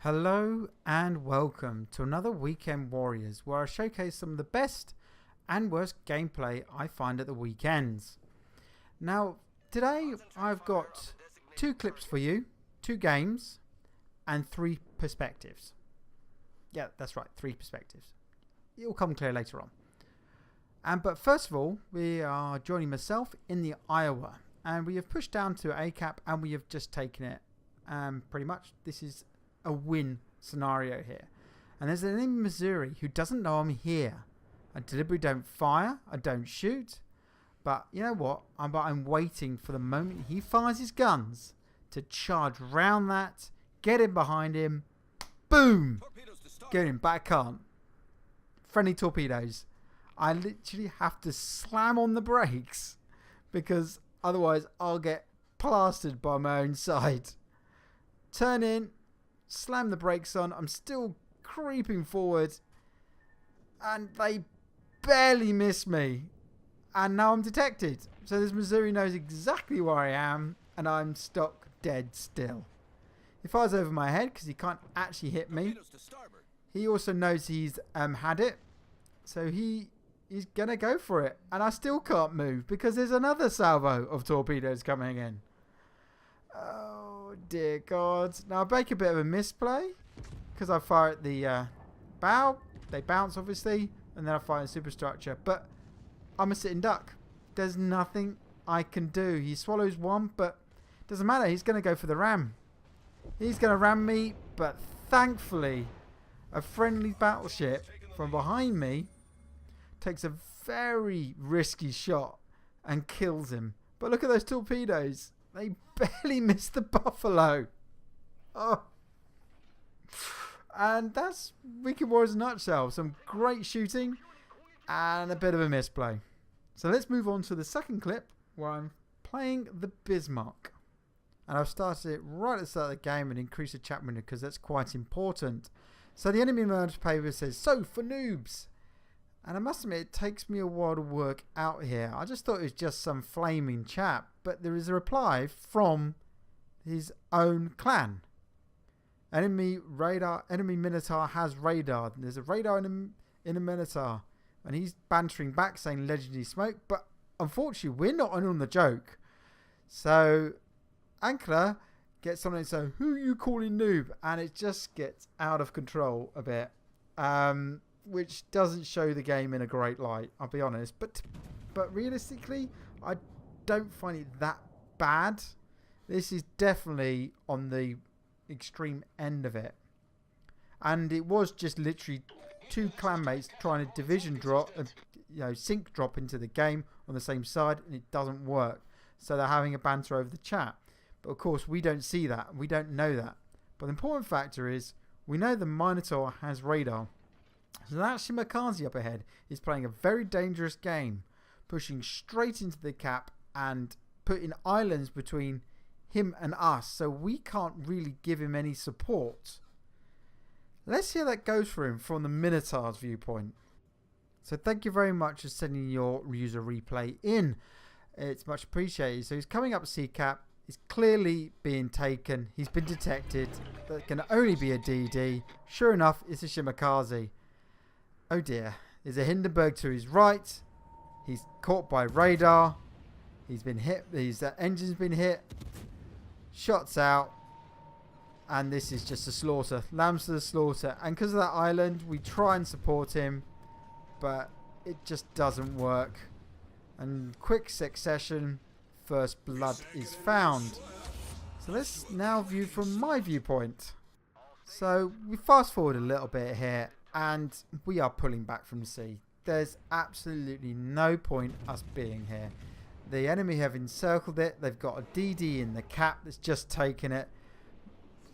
Hello and welcome to another Weekend Warriors, where I showcase some of the best and worst gameplay I find at the weekends. Now, today I've got 2 clips for you, 2 games, and 3 perspectives. Yeah, that's right, 3 perspectives. It will come clear later on. But first of all, we are joining myself in the Iowa, and we have pushed down to ACAP and we have just taken it. Pretty much, this is a win scenario here. And there's an enemy in Missouri who doesn't know I'm here. I deliberately don't fire, I don't shoot. But you know what? I'm waiting for the moment he fires his guns to charge round that, get in behind him, boom! Get him, but I can't. Friendly torpedoes. I literally have to slam on the brakes because otherwise I'll get plastered by my own side. Turn in, slam the brakes on. I'm still creeping forward and they barely miss me. And now I'm detected. So this Missouri knows exactly where I am and I'm stuck dead still. He fires over my head because he can't actually hit me. He also knows he's had it. So he's going to go for it. And I still can't move because there's another salvo of torpedoes coming in. Oh dear God. Now I make a bit of a misplay because I fire at the bow. They bounce obviously. And then I fire in superstructure. But I'm a sitting duck. There's nothing I can do. He swallows one, but it doesn't matter. He's going to go for the ram. He's going to ram me. But thankfully, a friendly battleship from behind me takes a very risky shot and kills him. But look at those torpedoes. They barely missed the Buffalo. Oh. And that's Weekend Warriors in a nutshell. Some great shooting and a bit of a misplay. So let's move on to the second clip where I'm playing the Bismarck. And I've started it right at the start of the game and increased the chat window because that's quite important. So the enemy emergency paper says, "So for noobs." And I must admit, it takes me a while to work out here. I just thought it was just some flaming chap. But there is a reply from his own clan. Enemy radar, enemy Minotaur has radar. There's a radar in a Minotaur. And he's bantering back saying legendary smoke. But unfortunately, we're not in on the joke. So Ankara gets something so who are you calling noob? And it just gets out of control a bit. Which doesn't show the game in a great light, I'll be honest. But realistically, I don't find it that bad. This is definitely on the extreme end of it. And it was just literally 2 clanmates trying to division drop, sync drop into the game on the same side, and it doesn't work. So they're having a banter over the chat. But of course, we don't see that. We don't know that. But the important factor is, we know the Minotaur has radar. So that Shimakaze up ahead is playing a very dangerous game, pushing straight into the cap and putting islands between him and us, so we can't really give him any support. Let's see how that goes for him from the Minotaur's viewpoint. So thank you very much for sending your user replay in. It's much appreciated. So he's coming up C cap. He's clearly being taken. He's been detected. That can only be a DD. Sure enough, it's a Shimakaze. Oh dear. There's a Hindenburg to his right. He's caught by radar. He's been hit. His engine's been hit. Shots out. And this is just a slaughter. Lambs to the slaughter. And because of that island, we try and support him. But it just doesn't work. And quick succession, first blood is found. So let's now view from my viewpoint. So we fast forward a little bit here. And we are pulling back from the sea. There's absolutely no point us being here. The enemy have encircled it. They've got a DD in the cap that's just taken it.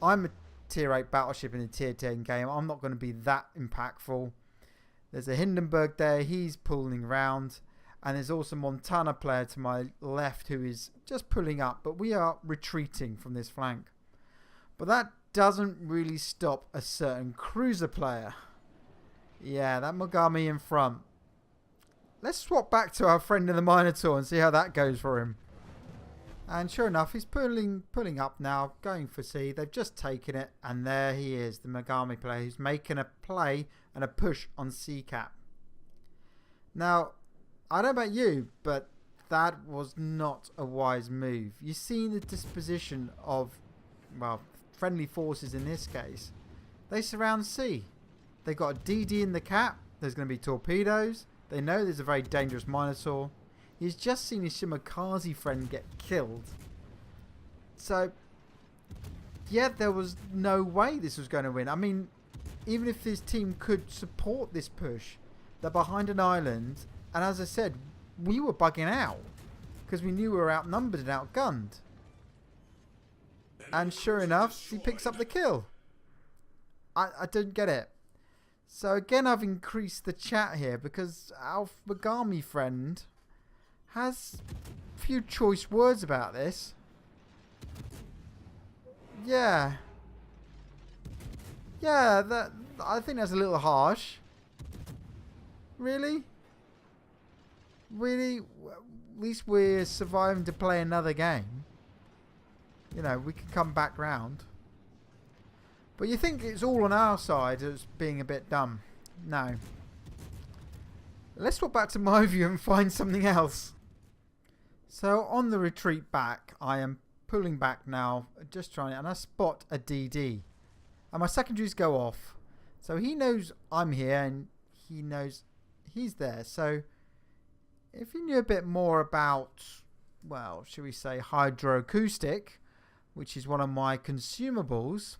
I'm a tier 8 battleship in a tier 10 game. I'm not going to be that impactful. There's a Hindenburg there. He's pulling round. And there's also a Montana player to my left who is just pulling up. But we are retreating from this flank. But that doesn't really stop a certain cruiser player. Yeah, that Mogami in front. Let's swap back to our friend in the Minotaur and see how that goes for him. And sure enough, he's pulling up now, going for C. They've just taken it, and there he is, the Megami player, who's making a play and a push on C cap. Now, I don't know about you, but that was not a wise move. You've seen the disposition of, well, friendly forces in this case. They surround C. They've got a DD in the cap. There's going to be torpedoes. They know there's a very dangerous Minotaur. He's just seen his Shimakaze friend get killed. So, yeah, there was no way this was going to win. I mean, even if his team could support this push, they're behind an island. And as I said, we were bugging out because we knew we were outnumbered and outgunned. And sure enough, he picks up the kill. I didn't get it. So again, I've increased the chat here because our Megami friend has a few choice words about this. Yeah. Yeah, I think that's a little harsh. Really? Really? At least we're surviving to play another game. You know, we can come back round. But you think it's all on our side as being a bit dumb. No. Let's swap back to my view and find something else. So on the retreat back, I am pulling back now, just trying it, and I spot a DD. And my secondaries go off. So he knows I'm here and he knows he's there. So if you knew a bit more about, well, should we say hydroacoustic, which is one of my consumables,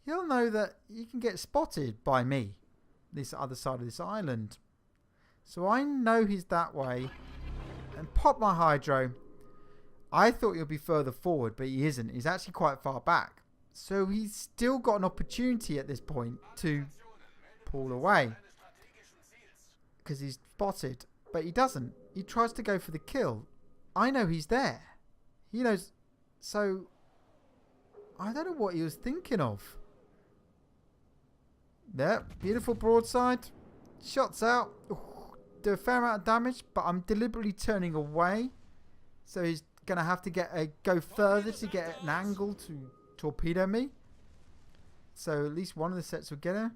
you'll know that you can get spotted by me, this other side of this island. So I know he's that way and pop my hydro. I thought he'll be further forward, but he isn't. He's actually quite far back. So he's still got an opportunity at this point to pull away because he's spotted, but he doesn't. He tries to go for the kill. I know he's there. He knows. So I don't know what he was thinking of. There, beautiful broadside. Shots out. Ooh, do a fair amount of damage, but I'm deliberately turning away. So he's going to have to go further to get an angle to torpedo me. So at least one of the sets will get her.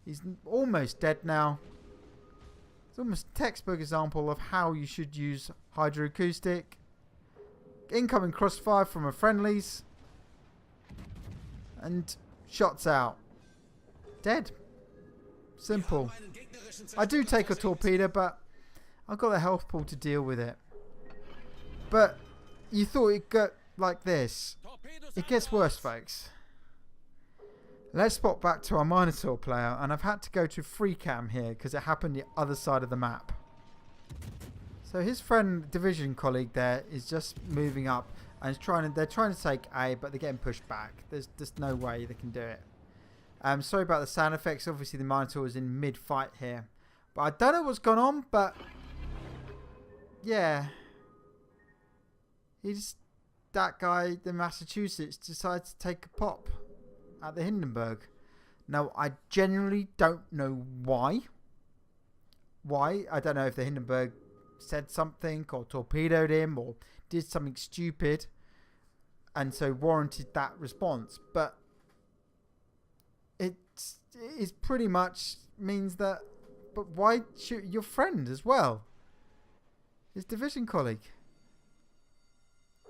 He's almost dead now. It's almost a textbook example of how you should use hydroacoustic. Incoming crossfire from a friendlies. And shots out. Dead. Simple. I do take a torpedo, but I've got a health pool to deal with it. But you thought it got like this. It gets worse, folks. Let's spot back to our Minotaur player, and I've had to go to free cam here because it happened the other side of the map. So his friend, division colleague there, is just moving up and they're trying to take A, but they're getting pushed back. There's just no way they can do it. Sorry about the sound effects. Obviously the Minotaur is in mid-fight here. But I don't know what's gone on, but yeah. That guy, the Massachusetts, decided to take a pop at the Hindenburg. Now, I genuinely don't know why. Why? I don't know if the Hindenburg said something or torpedoed him or did something stupid and so warranted that response. But it pretty much means that, but why shoot your friend as well? His division colleague.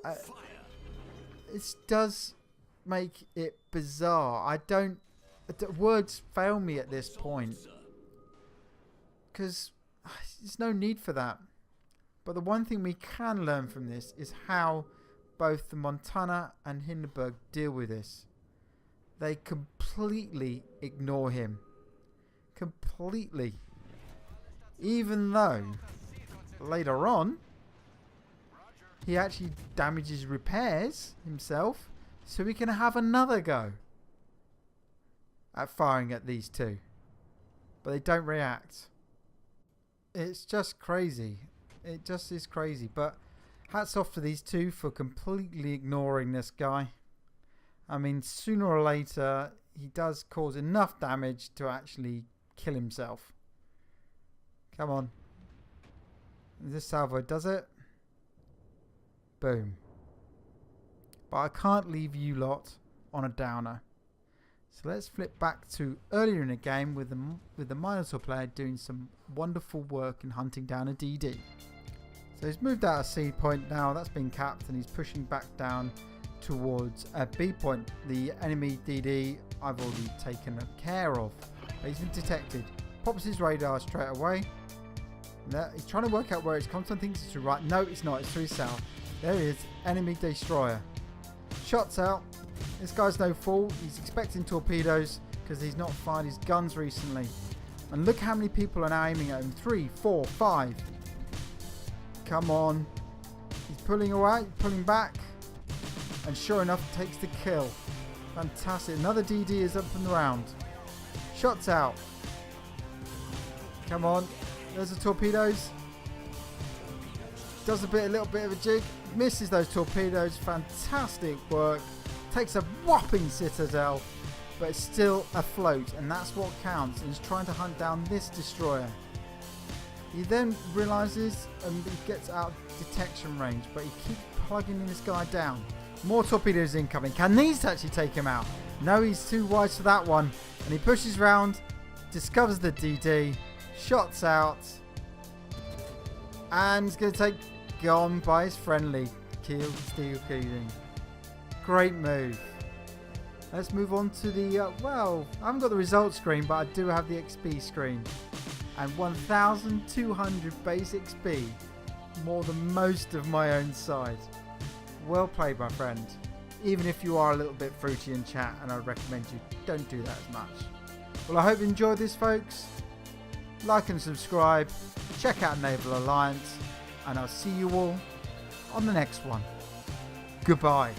It does make it bizarre. Words fail me at this point. Because there's no need for that. But the one thing we can learn from this is how both the Montana and Hindenburg deal with this. They completely ignore him. Completely. Even though later on he actually damages repairs himself so we can have another go at firing at these two. But they don't react. It's just crazy. It just is crazy. But hats off to these two for completely ignoring this guy. I mean, sooner or later, he does cause enough damage to actually kill himself. Come on. This salvo does it. Boom. but I can't leave you lot on a downer. So let's flip back to earlier in the game with the Minotaur player doing some wonderful work in hunting down a DD. So he's moved out a C point now, that's been capped, and he's pushing back down towards a B point. The enemy DD I've already taken care of. He's been detected. Pops his radar straight away. He's trying to work out where it's Kountou thinks it's to right. No, it's not. It's to his south. There he is. Enemy destroyer. Shots out. This guy's no fool. He's expecting torpedoes because he's not fired his guns recently. And look how many people are now aiming at him. 3, 4, 5. Come on. He's pulling away, pulling back. And sure enough, takes the kill. Fantastic. Another DD is up and around. Shots out. Come on. There's the torpedoes. Does a little bit of a jig. Misses those torpedoes. Fantastic work. Takes a whopping citadel. But it's still afloat. And that's what counts. And he's trying to hunt down this destroyer. He then realises and he gets out of detection range. But he keeps plugging this guy down. More torpedoes incoming. Can these actually take him out? No, he's too wide for that one. And he pushes round. Discovers the DD. Shots out. And he's going to take gone by his friendly. Keel Steel Keeling. Great move. Let's move on to the, well, I haven't got the results screen, but I do have the XP screen. And 1,200 base XP. More than most of my own side. Well played, my friend. Even if you are a little bit fruity in chat, and I recommend you don't do that as much. Well, I hope you enjoyed this, folks. Like and subscribe. Check out Naval Alliance. And I'll see you all on the next one. Goodbye.